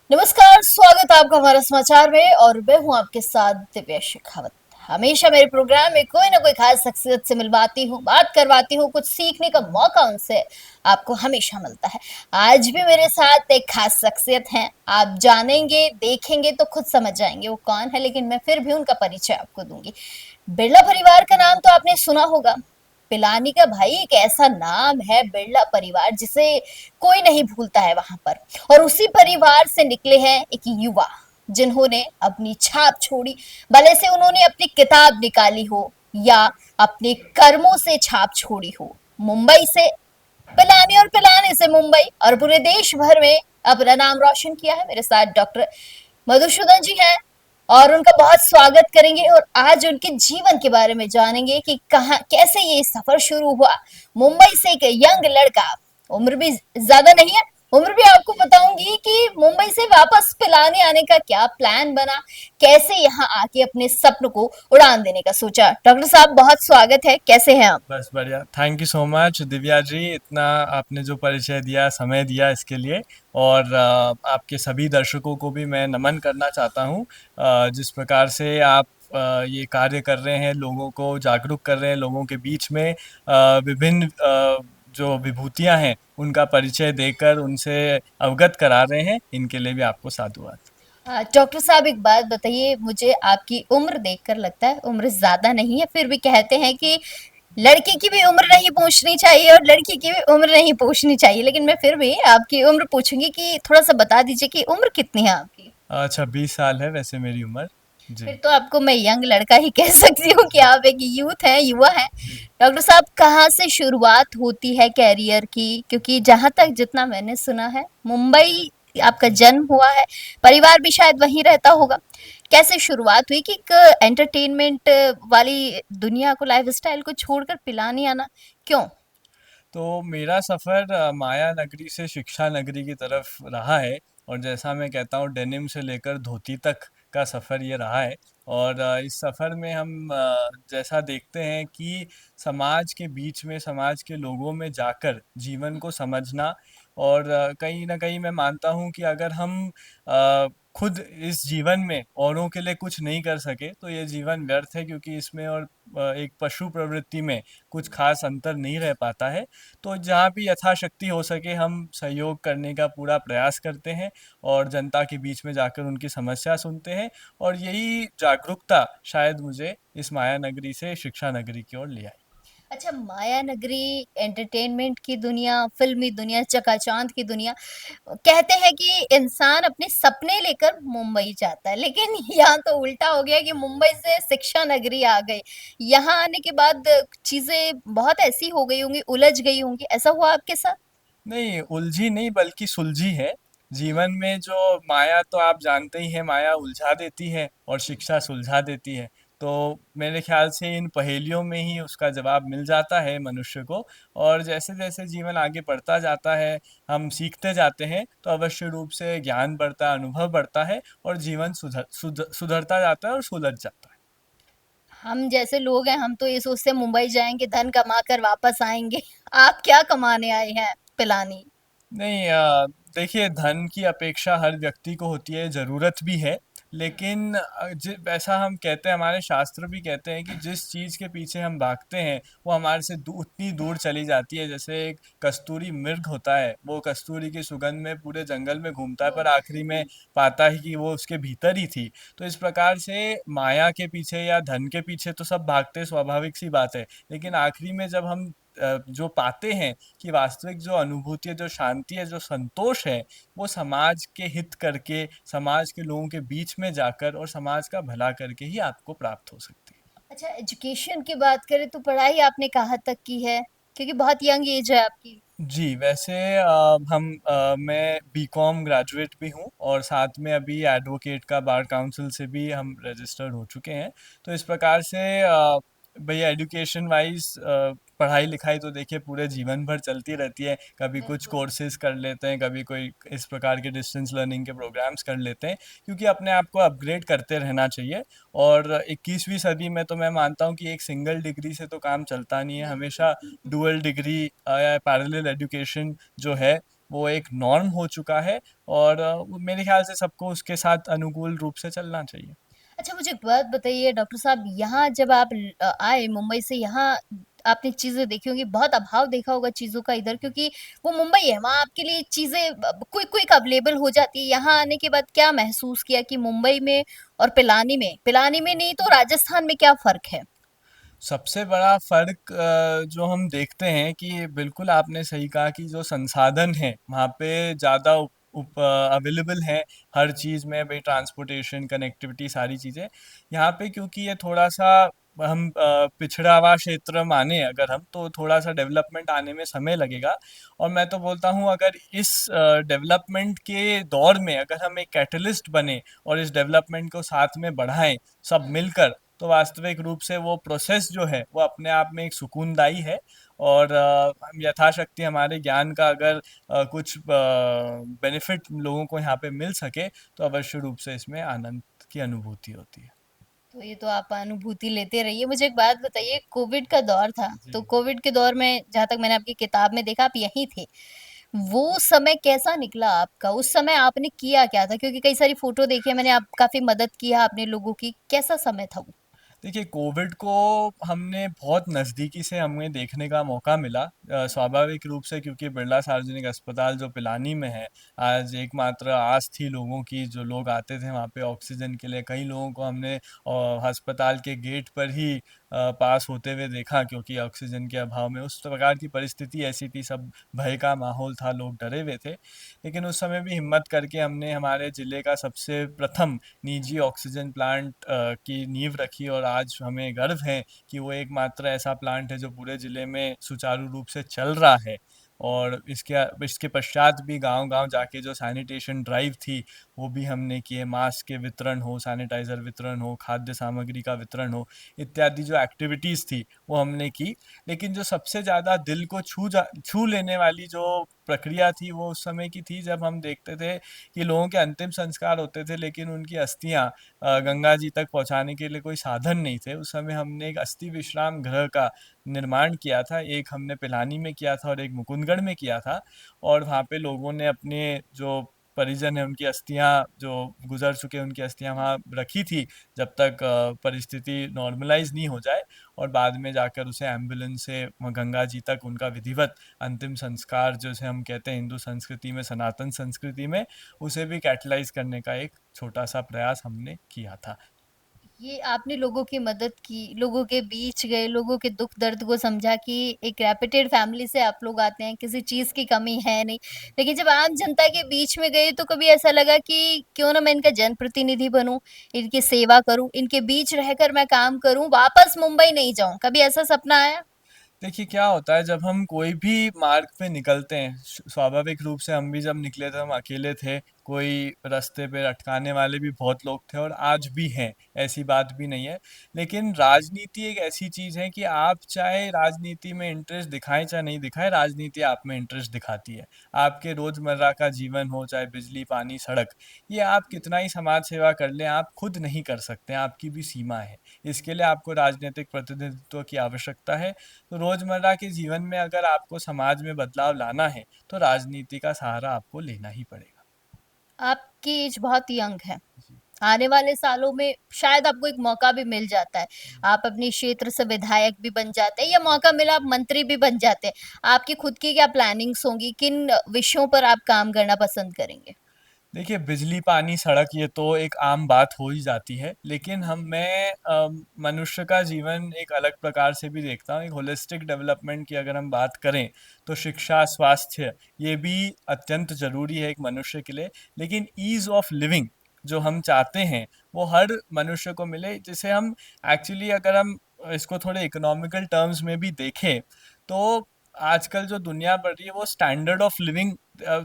नमस्कार, स्वागत है आपका हमारे समाचार में और मैं हूं आपके साथ दिव्या शेखावत। हमेशा मेरे प्रोग्राम में कोई ना कोई खास शख्सियत से मिलवाती हूँ, बात करवाती हूँ, कुछ सीखने का मौका उनसे आपको हमेशा मिलता है। आज भी मेरे साथ एक खास शख्सियत है, आप जानेंगे, देखेंगे तो खुद समझ जाएंगे वो कौन है, लेकिन मैं फिर भी उनका परिचय आपको दूंगी। बिरला परिवार का नाम तो आपने सुना होगा। पिलानी का भाई एक ऐसा नाम है बिरला परिवार जिसे कोई नहीं भूलता है वहां पर। और उसी परिवार से निकले हैं एक युवा जिन्होंने अपनी छाप छोड़ी, भले से उन्होंने अपनी किताब निकाली हो या अपने कर्मों से छाप छोड़ी हो। मुंबई से पिलानी और पिलाने से मुंबई और पूरे देश भर में अपना नाम रोशन किया है। मेरे साथ डॉक्टर मधुसूदन जी हैं और उनका बहुत स्वागत करेंगे और आज उनके जीवन के बारे में जानेंगे कि कहाँ कैसे ये सफर शुरू हुआ। मुंबई से एक यंग लड़का, उम्र भी ज्यादा नहीं है, उम्र भी आपको बताऊंगी कि मुंबई से वापस पिलाने आने का क्या प्लान बना, कैसे यहाँ आके अपने सपन को उड़ान देने का सोचा। डॉक्टर साहब बहुत स्वागत है, कैसे हैं आप? बस बढ़िया। Thank you so much Divya ji, इतना आपने जो परिचय दिया, समय दिया इसके लिए। और आपके सभी दर्शकों को भी मैं नमन करना चाहता हूँ। जिस प्रकार से आप ये कार्य कर रहे हैं, लोगों को जागरूक कर रहे हैं, लोगों के बीच में विभिन्न जो विभूतियाँ हैं उनका परिचय देकर उनसे अवगत करा रहे हैं, इनके लिए भी आपको साधुवाद। डॉक्टर साहब एक बात बताइए, मुझे आपकी उम्र देखकर लगता है उम्र ज्यादा नहीं है, फिर भी कहते हैं कि लड़के की भी उम्र नहीं पूछनी चाहिए और लड़की की भी उम्र नहीं पूछनी चाहिए, लेकिन मैं फिर भी आपकी उम्र पूछूंगी कि थोड़ा सा बता दीजिए कि उम्र कितनी है आपकी। 26 साल है वैसे मेरी उम्र। जी। फिर तो आपको मैं यंग लड़का ही कह सकती हूँ कि आप एक यूथ हैं, युवा हैं। जी। डॉक्टर साहब कहाँ से शुरुआत होती है कैरियर की? क्योंकि जहां तक जितना मैंने सुना है मुंबई आपका जन्म हुआ है, परिवार भी शायद वहीं रहता होगा। कैसे शुरुआत हुई कि एक एंटरटेनमेंट वाली दुनिया को, लाइफस्टाइल को छोड़कर पिलानी आना क्यों? तो मेरा सफ़र माया नगरी से शिक्षा नगरी की तरफ रहा है। और जैसा मैं कहता हूँ, डेनिम से लेकर धोती तक का सफ़र ये रहा है। और इस सफ़र में हम जैसा देखते हैं कि समाज के बीच में, समाज के लोगों में जाकर जीवन को समझना। और कहीं न कहीं मैं मानता हूँ कि अगर हम अ, खुद इस जीवन में औरों के लिए कुछ नहीं कर सके तो ये जीवन व्यर्थ है, क्योंकि इसमें और एक पशु प्रवृत्ति में कुछ ख़ास अंतर नहीं रह पाता है। तो जहाँ भी यथाशक्ति हो सके हम सहयोग करने का पूरा प्रयास करते हैं और जनता के बीच में जाकर उनकी समस्या सुनते हैं। और यही जागरूकता शायद मुझे इस माया नगरी से शिक्षा नगरी की ओर ले आई। अच्छा, माया नगरी, एंटरटेनमेंट की दुनिया, फिल्मी दुनिया, चकाचौंध की दुनिया, कहते हैं कि इंसान अपने सपने लेकर मुंबई जाता है, लेकिन यहाँ तो उल्टा हो गया कि मुंबई से शिक्षा नगरी आ गई। यहाँ आने के बाद चीजें बहुत ऐसी हो गई होंगी, उलझ गई होंगी, ऐसा हुआ आपके साथ? नहीं, उलझी नहीं बल्कि सुलझी है। जीवन में जो माया, तो आप जानते ही हैं, माया उलझा देती है और शिक्षा सुलझा देती है। तो मेरे ख़्याल से इन पहेलियों में ही उसका जवाब मिल जाता है मनुष्य को। और जैसे-जैसे जीवन आगे बढ़ता जाता है, हम सीखते जाते हैं, तो अवश्य रूप से ज्ञान बढ़ता है, अनुभव बढ़ता है और जीवन सुधरता जाता है और सुलझ जाता है। हम जैसे लोग हैं, हम तो ये सोचते हैं मुंबई जाएंगे, धन कमा कर वापस आएंगे। आप क्या कमाने आए हैं पिलानी? नहीं, देखिए, धन की अपेक्षा हर व्यक्ति को होती है, ज़रूरत भी है। लेकिन वैसा हम कहते हैं, हमारे शास्त्र भी कहते हैं कि जिस चीज़ के पीछे हम भागते हैं वो हमारे से उतनी दूर चली जाती है। जैसे एक कस्तूरी मृग होता है, वो कस्तूरी की सुगंध में पूरे जंगल में घूमता है, पर आखिरी में पाता है कि वो उसके भीतर ही थी। तो इस प्रकार से माया के पीछे या धन के पीछे तो सब भागते, स्वाभाविक सी बात है। लेकिन आखिरी में जब हम जो पाते हैं कि वास्तविक जो अनुभूति है, जो शांति है, जो संतोष है, वो समाज के हित करके, समाज के लोगों के बीच में जाकर और समाज का भला करके ही आपको प्राप्त हो सकती है। अच्छा, एजुकेशन की बात करें तो पढ़ाई आपने कहाँ तक की है? क्योंकि बहुत यंग एज है आपकी। जी, वैसे मैं बीकॉम ग्रेजुएट भी हूँ और साथ में अभी एडवोकेट का बार काउंसिल से भी हम रजिस्टर्ड हो चुके हैं। तो इस प्रकार से भई एजुकेशन वाइज़ पढ़ाई-लिखाई तो देखिए पूरे जीवन भर चलती रहती है। कभी कुछ बिल्कुल। कोर्सेज़ कर लेते हैं, कभी कोई इस प्रकार के डिस्टेंस लर्निंग के प्रोग्राम्स कर लेते हैं, क्योंकि अपने आप को अपग्रेड करते रहना चाहिए। और 21वीं सदी में तो मैं मानता हूँ कि एक सिंगल डिग्री से तो काम चलता नहीं है। बिल्कुल। हमेशा डुअल डिग्री या पैरेलल एजुकेशन जो है वो एक नॉर्म हो चुका है और मेरे ख्याल से सबको उसके साथ अनुकूल रूप से चलना चाहिए। अच्छा, मुझे एक बात बताइए डॉक्टर साहब, यहाँ जब आप आए मुंबई से यहाँ, आपने चीजें देखी होंगी, बहुत अभाव देखा होगा चीजों का इधर, क्योंकि वो मुंबई है, वहां आपके लिए चीजें क्विक क्विक अवेलेबल हो जाती है। यहाँ आने के बाद क्या महसूस किया कि मुंबई में और पिलानी में नहीं तो राजस्थान में क्या फर्क है? सबसे बड़ा फ़र्क जो हम देखते हैं कि बिल्कुल आपने सही कहा कि जो संसाधन हैं, वहाँ पे ज़्यादा अवेलेबल हैं हर चीज़ में, भई ट्रांसपोर्टेशन, कनेक्टिविटी सारी चीज़ें। यहाँ पे क्योंकि ये थोड़ा-सा हम पिछड़ा हुआ क्षेत्र माने अगर हम, तो थोड़ा-सा डेवलपमेंट आने में समय लगेगा और मैं तो बोलता हूँ अगर इस डेवलपमेंट के दौर में अगर हम एक कैटलिस्ट बने और इस डेवलपमेंट को साथ में बढ़ाएँ, सब हम्म। मिलकर, तो वास्तविक रूप से वो प्रोसेस जो है वो अपने आप में एक सुकूनदायी है और हम यथाशक्ति हमारे ज्ञान का अगर कुछ बेनिफिट लोगों को यहाँ पे मिल सके तो अवश्य रूप से इसमें आनंद की अनुभूति होती है। तो ये तो आप अनुभूति लेते रहिए। मुझे एक बात बताइए, कोविड का दौर था, जी। तो कोविड के दौर में जहां तक मैंने आपकी किताब में देखा, आप यहीं थे। वो समय कैसा निकला आपका? उस समय आपने किया क्या था? क्योंकि कई सारी फोटो देखी है मैंने, आप काफी मदद की है आपने लोगों की। कैसा समय था वो? देखिए, कोविड को हमने बहुत नज़दीकी से हमें देखने का मौका मिला, स्वाभाविक रूप से क्योंकि बिरला सार्वजनिक अस्पताल जो पिलानी में है, आज एकमात्र आस थी लोगों की, जो लोग आते थे वहाँ पे ऑक्सीजन के लिए। कई लोगों को हमने अस्पताल के गेट पर ही पास होते हुए देखा क्योंकि ऑक्सीजन के अभाव में उस प्रकार की परिस्थिति ऐसी थी, सब भय का माहौल था, लोग डरे हुए थे। लेकिन उस समय भी हिम्मत करके हमने हमारे ज़िले का सबसे प्रथम निजी ऑक्सीजन प्लांट की नींव रखी और आज हमें गर्व है कि वो एकमात्र ऐसा प्लांट है जो पूरे ज़िले में सुचारू रूप से चल रहा है। और इसके पश्चात भी गाँव-गाँव जाके जो सैनिटेशन ड्राइव थी, वो भी हमने किए, मास्क के वितरण हो, सैनिटाइज़र वितरण हो, खाद्य सामग्री का वितरण हो, इत्यादि जो एक्टिविटीज़ थी, वो हमने की। लेकिन जो सबसे ज़्यादा दिल को छू लेने वाली जो प्रक्रिया थी, वो उस समय की थी जब हम देखते थे कि लोगों के अंतिम संस्कार होते थे लेकिन उनकी अस्थियां गंगा जी तक पहुंचाने के लिए कोई साधन नहीं थे। उस समय हमने एक अस्थि विश्राम गृह का निर्माण किया था, एक हमने पिलानी में किया था और एक मुकुंदगढ़ में किया था और वहाँ पे लोगों ने अपने जो परिजन है उनकी अस्थियां, जो गुजर चुके उनकी अस्थियां वहाँ रखी थी जब तक परिस्थिति नॉर्मलाइज नहीं हो जाए और बाद में जाकर उसे एम्बुलेंस से गंगा जी तक उनका विधिवत अंतिम संस्कार, जैसे हम कहते हैं हिंदू संस्कृति में, सनातन संस्कृति में, उसे भी कैटलाइज करने का एक छोटा-सा प्रयास हमने किया था। ये आपने लोगों की मदद की, लोगों के बीच गए, लोगों के दुख दर्द को समझा कि एक रेपुटेड फैमिली से आप लोग आते हैं, किसी चीज की कमी है नहीं। लेकिन जब आम जनता के बीच में गए तो कभी ऐसा लगा कि क्यों ना मैं इनका जनप्रतिनिधि बनूं, इनकी सेवा करूं, इनके बीच रहकर मैं काम करूं, वापस मुंबई नहीं जाऊं? कभी ऐसा सपना आया? देखिए, क्या होता है जब हम कोई भी मार्ग पे निकलते हैं, स्वाभाविक रूप से हम भी जब निकले थे हम अकेले थे, कोई रास्ते पे अटकाने वाले भी बहुत लोग थे और आज भी हैं, ऐसी बात भी नहीं है। लेकिन राजनीति एक ऐसी चीज़ है कि आप चाहे राजनीति में इंटरेस्ट दिखाएं चाहे नहीं दिखाएं, राजनीति आप में इंटरेस्ट दिखाती है। आपके रोज़मर्रा का जीवन हो, चाहे बिजली पानी सड़क, ये आप कितना ही समाज सेवा कर लें, आप खुद नहीं कर सकते, आपकी भी सीमा है। इसके लिए आपको राजनीतिक प्रतिनिधित्व की आवश्यकता है। तो रोजमर्रा के जीवन में अगर आपको समाज में बदलाव लाना है, तो राजनीति का सहारा आपको लेना ही पड़ेगा। आपकी एज बहुत यंग है, जी। आने वाले सालों में शायद आपको एक मौका भी मिल जाता है, हुँ। आप अपने क्षेत्र से विधायक भी बन जाते हैं, या मौका मिला आप मंत्री भी बन जाते हैं। आपकी खुद की क्या प्लानिंग्स होंगी? किन विषयों पर आप काम करना पसंद करेंगे? देखिए, बिजली, पानी, सड़क ये तो एक आम बात हो ही जाती है, लेकिन मैं मनुष्य का जीवन एक अलग प्रकार से भी देखता हूँ। एक होलिस्टिक डेवलपमेंट की अगर हम बात करें, तो शिक्षा, स्वास्थ्य ये भी अत्यंत ज़रूरी है एक मनुष्य के लिए। लेकिन ईज़ ऑफ लिविंग जो हम चाहते हैं, वो हर मनुष्य को मिले, जिसे हम एक्चुअली अगर हम इसको थोड़े इकोनॉमिकल टर्म्स में भी देखें, तो आजकल जो दुनिया बढ़ रही है, वो स्टैंडर्ड ऑफ लिविंग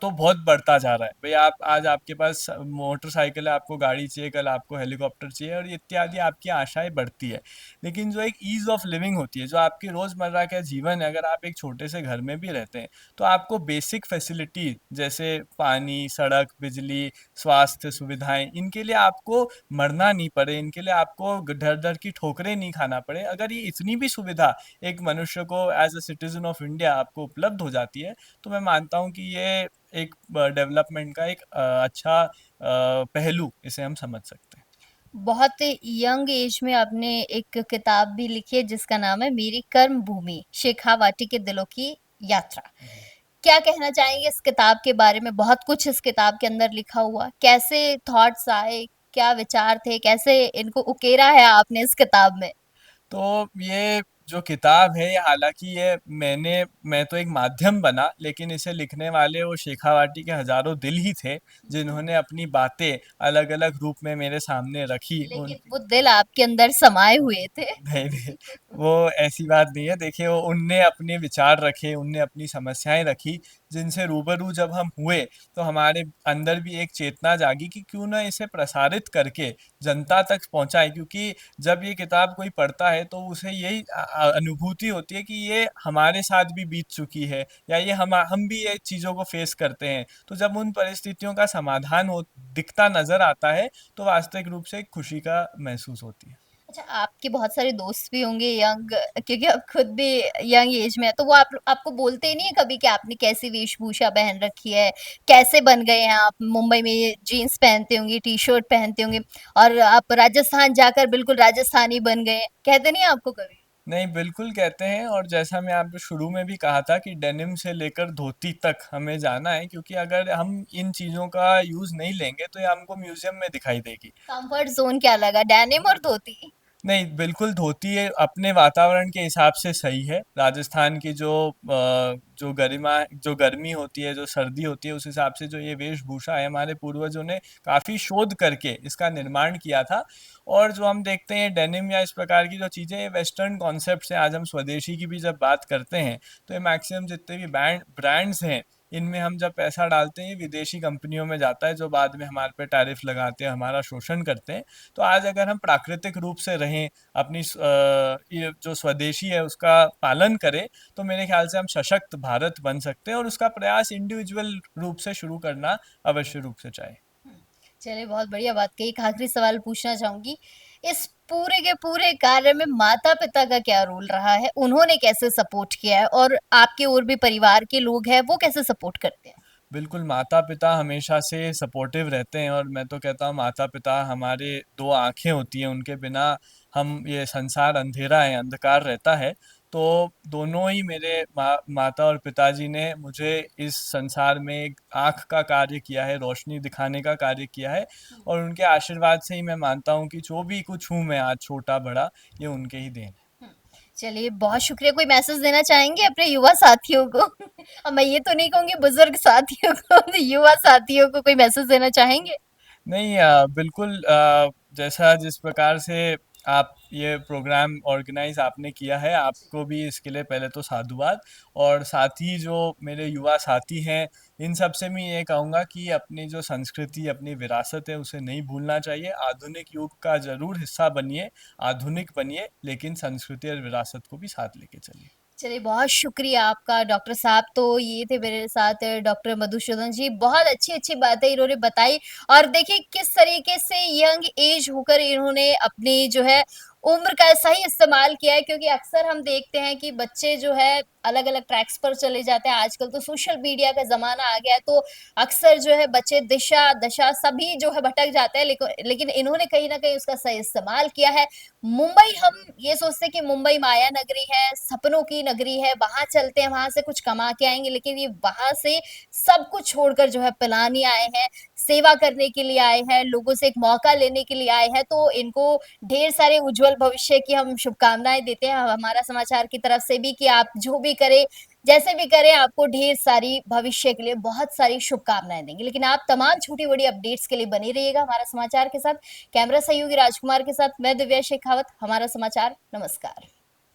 तो बहुत बढ़ता जा रहा है। भई आप आज आपके पास मोटरसाइकिल है, आपको गाड़ी चाहिए, कल आपको हेलीकॉप्टर चाहिए और इत्यादि आपकी आशाएँ बढ़ती है। लेकिन जो एक ईज़ ऑफ लिविंग होती है, जो आपकी रोज़मर्रा का जीवन है, अगर आप एक छोटे से घर में भी रहते हैं, तो आपको बेसिक फैसिलिटी जैसे पानी, सड़क, बिजली, स्वास्थ्य सुविधाएँ, इनके लिए आपको मरना नहीं पड़े, इनके लिए आपको दर-दर की ठोकरें नहीं खाना पड़े। अगर ये इतनी भी सुविधा एक मनुष्य को as a citizen of India आपको उपलब्ध हो जाती है, तो मैं मानता हूँ कि ये एक डेवलपमेंट का एक अच्छा पहलू इसे हम समझ सकते हैं। बहुत यंग एज में आपने एक किताब भी लिखी है जिसका नाम है मेरी कर्म भूमि, शेखावाटी के दिलों की यात्रा। जी। क्या कहना चाहेंगे इस किताब के बारे में? बहुत कुछ इस किताब के अंदर लिखा हुआ, कैसे थॉट्स आए, क्या विचार थे, कैसे इनको उकेरा है आपने इस किताब में? तो ये जो किताब है, ये हालाँकि ये मैं तो एक माध्यम बना, लेकिन इसे लिखने वाले वो शेखावाटी के हज़ारों दिल ही थे, जिन्होंने अपनी बातें अलग-अलग रूप में मेरे सामने रखी। उन लेकिन वो दिल आपके अंदर समाये हुए थे। नहीं, नहीं, वो ऐसी बात नहीं है। देखिए, वो उनने अपने विचार रखे, उनने अपनी समस्याएँ रखी, जिनसे रूबरू जब हम हुए, तो हमारे अंदर भी एक चेतना जागी कि क्यों ना इसे प्रसारित करके जनता तक पहुँचाएँ। क्योंकि जब ये किताब कोई पढ़ता है, तो उसे यही अनुभूति होती है कि ये हमारे साथ भी बीत चुकी है, या ये हम भी ये चीज़ों को फ़ेस करते हैं। तो जब उन परिस्थितियों का समाधान दिखता नज़र आता है, तो वास्तविक रूप से एक खुशी का महसूस होती है। अच्छा, आपके बहुत सारे दोस्त भी होंगे यंग, क्योंकि आप खुद भी यंग एज में है, तो वो आपको बोलते ही नहीं है कभी कि आपने कैसी वेशभूषा पहन रखी है, कैसे बन गए हैं आप? मुंबई में ये जीन्स पहनते होंगे, टी शर्ट पहनते होंगे, और आप राजस्थान जाकर बिल्कुल राजस्थानी बन गए, कहते नहीं आपको कभी? नहीं, बिल्कुल कहते हैं, और जैसा मैं आपको शुरू में भी कहा था कि डेनिम से लेकर धोती तक हमें जाना है, क्योंकि अगर हम इन चीज़ों का यूज़ नहीं लेंगे, तो ये हमको म्यूज़ियम में दिखाई देगी। कंफर्ट जोन क्या लगा, डेनिम और धोती? नहीं, बिल्कुल धोती ये अपने वातावरण के हिसाब से सही है। राजस्थान की जो गरिमा जो गर्मी होती है, जो सर्दी होती है, उस हिसाब से जो ये वेशभूषा है, हमारे पूर्वजों ने काफ़ी शोध करके इसका निर्माण किया था। और जो हम देखते हैं डेनिम या इस प्रकार की जो चीज़ें, ये वेस्टर्न कॉन्सेप्ट्स हैं। आज हम स्वदेशी की भी जब बात करते हैं, तो ये मैक्सिमम जितने भी ब्रांड्स हैं, इनमें हम जब पैसा डालते हैं, ये विदेशी कंपनियों में जाता है, जो बाद में हमारे पे टैरिफ लगाते हैं, हमारा शोषण करते हैं। तो आज अगर हम प्राकृतिक रूप से रहें, अपनी ये जो स्वदेशी है उसका पालन करें, तो मेरे ख्याल से हम सशक्त भारत बन सकते हैं, और उसका प्रयास इंडिविजुअल रूप से शुरू करना अवश्य रूप से चाहिए। हम्म, चलिए, बहुत बढ़िया बात कही। एक आखिरी सवाल पूछना चाहूंगी, इस पूरे के पूरे कार्य में माता पिता का क्या रोल रहा है? उन्होंने कैसे सपोर्ट किया है, और आपके और भी परिवार के लोग हैं वो कैसे सपोर्ट करते हैं? बिल्कुल, माता-पिता हमेशा से सपोर्टिव रहते हैं, और मैं तो कहता हूँ माता-पिता हमारे 2 आँखें होती हैं, उनके बिना हम ये संसार अंधेरा है, अंधकार रहता है। तो दोनों ही मेरे माता और पिताजी ने मुझे इस संसार में एक आँख का कार्य किया है, रोशनी दिखाने का कार्य किया है, और उनके आशीर्वाद से ही मैं मानता हूँ कि जो भी कुछ हूँ मैं आज छोटा-बड़ा, ये उनके ही देन है। हम्म, चलिए, बहुत शुक्रिया। कोई मैसेज देना चाहेंगे अपने युवा साथियों को? अब मैं ये तो नहीं कहूंगी बुजुर्ग साथियों को, तो युवा साथियों को कोई मैसेज देना चाहेंगे? नहीं, बिल्कुल, जैसा जिस प्रकार से आप ये प्रोग्राम ऑर्गेनाइज आपने किया है, आपको भी इसके लिए पहले तो साधुवाद। और साथ ही जो मेरे युवा साथी हैं, इन सब से मैं ये कहूँगा कि अपनी जो संस्कृति, अपनी विरासत है, उसे नहीं भूलना चाहिए। आधुनिक युग का ज़रूर हिस्सा बनिए, आधुनिक बनिए, लेकिन संस्कृति और विरासत को भी साथ लेके चलिए। चलिए, बहुत शुक्रिया आपका डॉक्टर साहब। तो ये थे मेरे साथ डॉक्टर मधुसूदन जी, बहुत अच्छी अच्छी बातें इन्होंने बताई। और देखिए किस तरीके से यंग एज होकर इन्होंने अपनी जो है उम्र का सही इस्तेमाल किया है, क्योंकि अक्सर हम देखते हैं कि बच्चे जो है अलग अलग ट्रैक्स पर चले जाते हैं। आजकल तो सोशल मीडिया का जमाना आ गया है, तो अक्सर जो है बच्चे दिशा दशा सभी जो है भटक जाते हैं, लेकिन इन्होंने कहीं ना कहीं उसका सही इस्तेमाल किया है। मुंबई, हम ये सोचते हैं कि मुंबई माया नगरी है, सपनों की नगरी है, वहां चलते हैं, वहां से कुछ कमा के आएंगे, लेकिन ये वहां से सब कुछ छोड़कर जो है पिलानी आए हैं, सेवा करने के लिए आए हैं, लोगों से एक मौका लेने के लिए आए हैं। तो इनको ढेर सारे उज्जवल भविष्य की हम शुभकामनाएं देते हैं हमारा समाचार की तरफ से भी, कि आप जो भी करें, जैसे भी करें, आपको ढेर सारी भविष्य के लिए बहुत सारी शुभकामनाएं देंगे। लेकिन आप तमाम छोटी बड़ी अपडेट्स के लिए बने रहिएगा हमारा समाचार के साथ। कैमरा सहयोगी राजकुमार के साथ मैं दिव्या शेखावत, हमारा समाचार। नमस्कार।